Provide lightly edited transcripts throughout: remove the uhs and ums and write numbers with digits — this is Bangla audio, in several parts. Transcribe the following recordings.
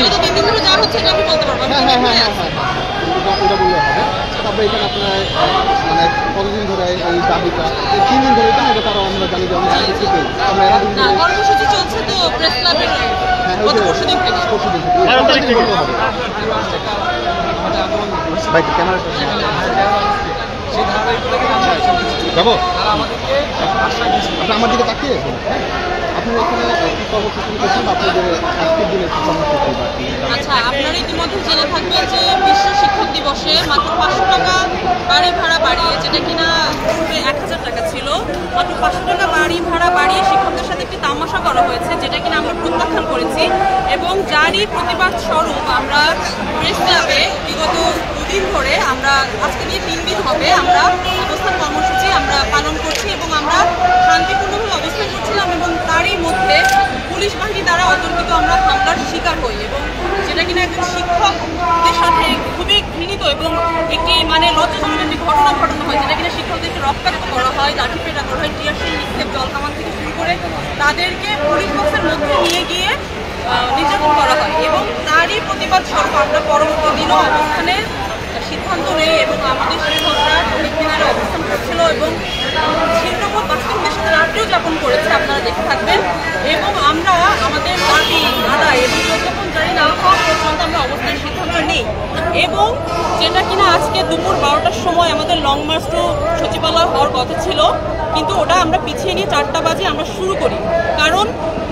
ওটা বললে হবে। তারপরে এখানে আপনার মানে কতদিন ধরে এই দাবিটা 3 দিন ধরে এটা এটা তারা আমরা জানি যে আমরা কর্মসূচি চলছে তো প্রেস ক্লাবের পরশুদিন থেকে ভাই ক্যামেরা যাবো আমার দিকে তাকিয়ে আপনি এখানে কি কর্মসূচি করছেন আপনাদের আজকের দিনে কর্মসূচি? আচ্ছা, আপনারা ইতিমধ্যে জেনে থাকবেন যে বিশ্ব শিক্ষক দিবসে মাত্র 500 টাকা বাড়ি ভাড়া বাড়িয়ে, যেটা কিনা পূর্বে 1000 টাকা ছিল, মাত্র 500 টাকা বাড়ি ভাড়া বাড়িয়ে শিক্ষকদের সাথে একটি তামাশা করা হয়েছে, যেটা কিনা আমরা প্রত্যাখ্যান করেছি। এবং যারই প্রতিবাদ স্বরূপ আমরা প্রেস ক্লাবে বিগত 2 দিন ধরে, আমরা আজকে নিয়ে 3 দিন হবে, আমরা অবস্থান কর্মসূচি আমরা পালন করছি এবং আমরা শান্তিপূর্ণভাবে অবস্থান করছিলাম। এবং তারই মধ্যে পুলিশ বাহিনী দ্বারা অতর্কিত আমরা হামলার শিকার হই, এবং যেটা কিনা একজন শিক্ষকদের সাথে খুবই ঘৃণিত এবং একটি মানে লজ্জাজনক ঘটনা ঘটানো হয়, যেটা কিনা শিক্ষকদেরকে রক্তাক্ত করা হয়, লাঠিপেটা করা হয়, টিয়ারশেল নিক্ষেপ, জল কামান থেকে শুরু করে তাদেরকে পুলিশ বক্সের মধ্যে নিয়ে গিয়ে নির্যাতন করা হয়। এবং তারই প্রতিবাদ স্বরূপ আমরা পরবর্তী দিনও অবস্থানের সিদ্ধান্ত নেই এবং আমাদের শিক্ষকরা শহীদ মিনারে অবস্থান করছিল এবং ছিন্নমূল বাস্তবদের সাথে রাত্রিও যাপন করেছে, আপনারা দেখে থাকবেন। এবং আমরা আমাদের দাবি আদায় এবং প্রজ্ঞাপন জারি না হওয়া পর্যন্ত আমরা অবস্থানের সিদ্ধান্ত নেই। এবং যেটা কিনা আজকে দুপুর 12টার সময় আমাদের লং মার্চ টু সচিবালয় হওয়ার কথা ছিল, কিন্তু ওটা আমরা পিছিয়ে নিয়ে 4টা বাজে আমরা শুরু করি, কারণ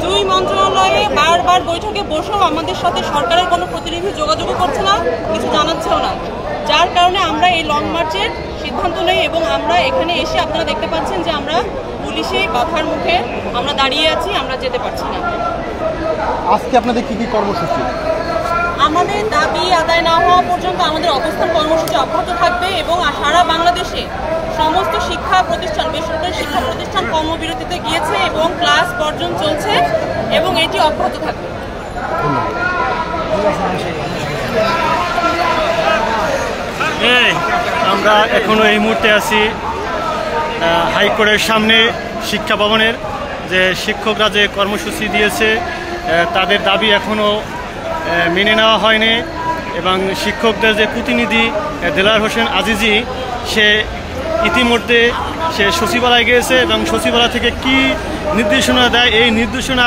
2 মন্ত্রণালয়ে বারবার বৈঠকে বসেও আমাদের সাথে সরকারের কোনো প্রতিনিধি যোগাযোগও করছে না, কিছু জানাচ্ছেও না, যার কারণে আমরা এই লং মার্চের সিদ্ধান্ত নেই। এবং আমরা এখানে এসে আপনারা দেখতে পাচ্ছেন যে আমরা পুলিশে বাধার মুখে আমরা দাঁড়িয়ে আছি, আমরা যেতে পারছি না। আজকে আপনাদের কি কি কর্মসূচি? আমাদের দাবি আদায় না হওয়া পর্যন্ত আমাদের অবস্থান কর্মসূচি অব্যাহত থাকবে এবং সারা বাংলাদেশে সমস্ত শিক্ষা প্রতিষ্ঠান, বেসরকারি শিক্ষা প্রতিষ্ঠান কর্মবিরতিতে গিয়েছে এবং ক্লাস বর্জন চলছে এবং এটি অব্যাহত থাকবে। আমরা এখনো এই মুহূর্তে আছি হাইকোর্টের সামনে শিক্ষা ভবনের, যে শিক্ষকরা যে কর্মসূচি দিয়েছে তাদের দাবি এখনও মেনে নেওয়া হয়নি। এবং শিক্ষকদের যে প্রতিনিধি দেলাওয়ার হোসেন আজিজি, সে ইতিমধ্যে সে সচিবালয়ে গিয়েছে এবং সচিবালয় থেকে কি নির্দেশনা দেয়, এই নির্দেশনা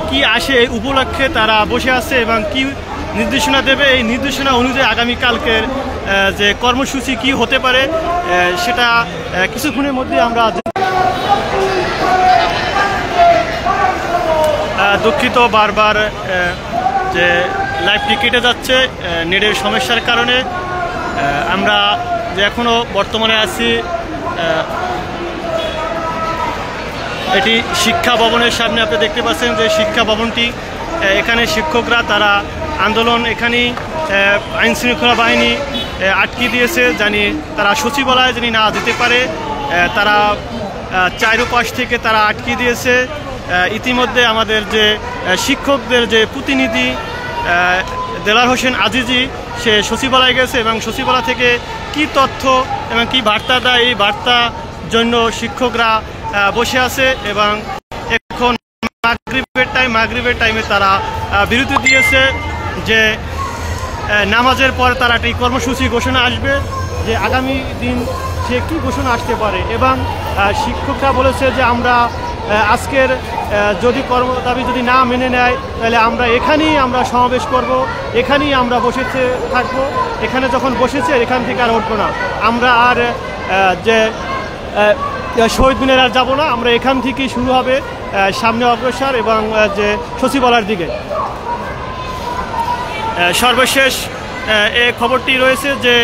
কি আসে এই উপলক্ষে তারা বসে আছে এবং কি নির্দেশনা দেবে, এই নির্দেশনা অনুযায়ী আগামীকালকের যে কর্মসূচি কি হতে পারে সেটা কিছুক্ষণের মধ্যে আমরা দুঃখিত, বারবার যে লাইভটি কেটে যাচ্ছে নেটের সমস্যার কারণে। আমরা যে এখনও বর্তমানে আছি এটি শিক্ষা ভবনের সামনে, আপনি দেখতে পাচ্ছেন যে শিক্ষা ভবনটি, এখানে শিক্ষকরা তারা আন্দোলন, এখানেই আইন শৃঙ্খলা বাহিনী আটকে দিয়েছে, জানি তারা সচিবালয়ে জানি না যেতে পারে, তারা চারপাশ থেকে তারা আটকে দিয়েছে। ইতিমধ্যে আমাদের যে শিক্ষকদের যে প্রতিনিধি দেলাওয়ার হোসেন আজিজি, সে সচিবালয়ে গেছে এবং সচিবালয় থেকে কি তথ্য এবং কি বার্তা দেয়, এই বার্তার জন্য শিক্ষকরা বসে আছে। এবং এখন মাগরিবের টাইমে তারা বিরতি দিয়েছে যে নামাজের পর তারা একটি কর্মসূচি ঘোষণা আসবে, যে আগামী দিন সে কী ঘোষণা আসতে পারে। এবং শিক্ষকরা বলেছে যে আমরা আজকের যদি দাবি যদি না মেনে নেয় তাহলে আমরা এখানেই আমরা সমাবেশ করব, এখানেই আমরা বসেছে থাকবো, এখানে যখন বসেছে এখান থেকে আর উঠবো না, আমরা আর যে শহীদ মিনারে আর যাবো না, আমরা এখান থেকেই শুরু হবে সামনে অগ্রসর এবং যে সচিবালয়ের দিকে। সর্বশেষ এই খবরটি রয়েছে যে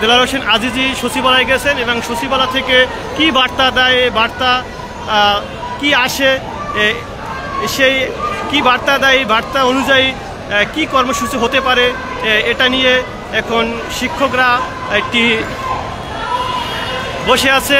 দেলাওয়ার হোসেন আজিজি সচিবালয়ে গেছেন এবং সচিবালয় থেকে কি বার্তা দেয়, এই বার্তা কি আসে, সেই কি বার্তা দেয়, এই বার্তা অনুযায়ী কি কর্মসূচি হতে পারে, এটা নিয়ে এখন শিক্ষকরা একটি বসে আছে।